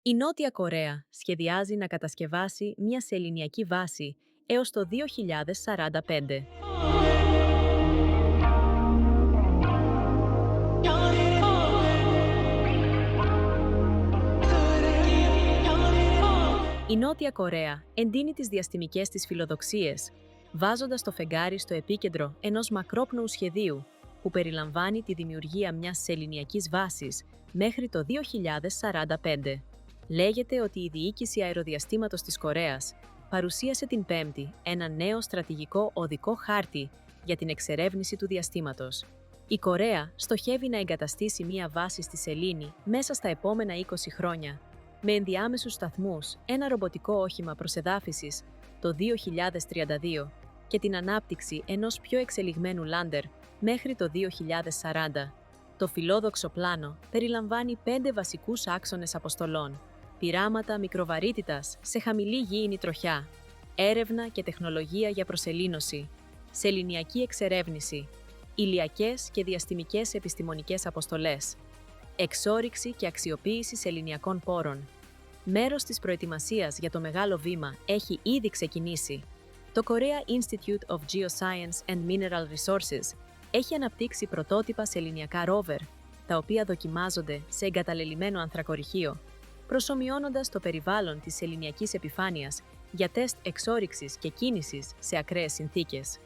Η Νότια Κορέα σχεδιάζει να κατασκευάσει μια σεληνιακή βάση έως το 2045. Η Νότια Κορέα εντείνει τις διαστημικές της φιλοδοξίες, βάζοντας το φεγγάρι στο επίκεντρο ενός μακρόπνοου σχεδίου που περιλαμβάνει τη δημιουργία μιας σεληνιακής βάσης μέχρι το 2045. Λέγεται ότι η Διοίκηση Αεροδιαστήματος της Κορέας παρουσίασε την Πέμπτη ένα νέο στρατηγικό οδικό χάρτη για την εξερεύνηση του διαστήματος. Η Κορέα στοχεύει να εγκαταστήσει μια βάση στη σελήνη μέσα στα επόμενα 20 χρόνια, με ενδιάμεσους σταθμούς, ένα ρομποτικό όχημα προσεδάφισης το 2032 και την ανάπτυξη ενός πιο εξελιγμένου λάντερ μέχρι το 2040. Το φιλόδοξο πλάνο περιλαμβάνει 5 βασικούς άξονες αποστολών: πειράματα μικροβαρύτητας σε χαμηλή γήινη τροχιά, έρευνα και τεχνολογία για προσελήνωση, σεληνιακή εξερεύνηση, ηλιακές και διαστημικές επιστημονικές αποστολές, εξόρυξη και αξιοποίηση σεληνιακών πόρων. Μέρος της προετοιμασίας για το μεγάλο βήμα έχει ήδη ξεκινήσει. Το Korea Institute of Geoscience and Mineral Resources έχει αναπτύξει πρωτότυπα σεληνιακά ρόβερ, τα οποία δοκιμάζονται σε εγκαταλελειμμένο ανθρακοριχείο, προσομοιώνοντας το περιβάλλον της σεληνιακής επιφάνειας για τεστ εξόρυξης και κίνησης σε ακραίες συνθήκες.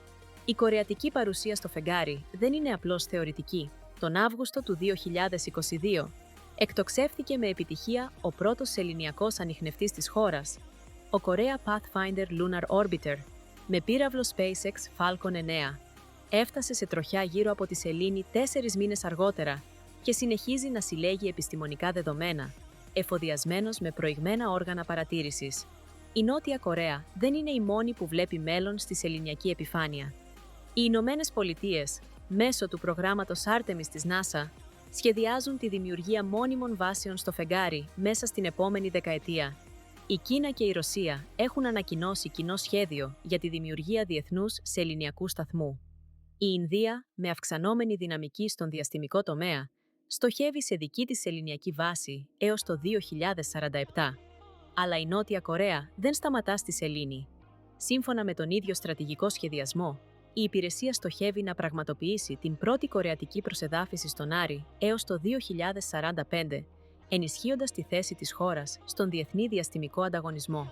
Η κορεατική παρουσία στο φεγγάρι δεν είναι απλώς θεωρητική. Τον Αύγουστο του 2022, εκτοξεύθηκε με επιτυχία ο πρώτος σεληνιακός ανιχνευτής της χώρας, ο Korea Pathfinder Lunar Orbiter, με πύραυλο SpaceX Falcon 9. Έφτασε σε τροχιά γύρω από τη σελήνη 4 μήνες αργότερα και συνεχίζει να συλλέγει επιστημονικά δεδομένα, εφοδιασμένος με προηγμένα όργανα παρατήρησης. Η Νότια Κορέα δεν είναι η μόνη που βλέπει μέλλον στη σεληνιακή επιφάνεια. Οι Ηνωμένες Πολιτείες, μέσω του προγράμματος Artemis της NASA, σχεδιάζουν τη δημιουργία μόνιμων βάσεων στο φεγγάρι μέσα στην επόμενη δεκαετία. Η Κίνα και η Ρωσία έχουν ανακοινώσει κοινό σχέδιο για τη δημιουργία διεθνούς σεληνιακού σταθμού. Η Ινδία, με αυξανόμενη δυναμική στον διαστημικό τομέα, στοχεύει σε δική της σεληνιακή βάση έως το 2047. Αλλά η Νότια Κορέα δεν σταματά στη σελήνη. Σύμφωνα με τον ίδιο στρατηγικό σχεδιασμό, η υπηρεσία στοχεύει να πραγματοποιήσει την πρώτη κορεατική προσεδάφιση στον Άρη έως το 2045, ενισχύοντας τη θέση της χώρας στον διεθνή διαστημικό ανταγωνισμό.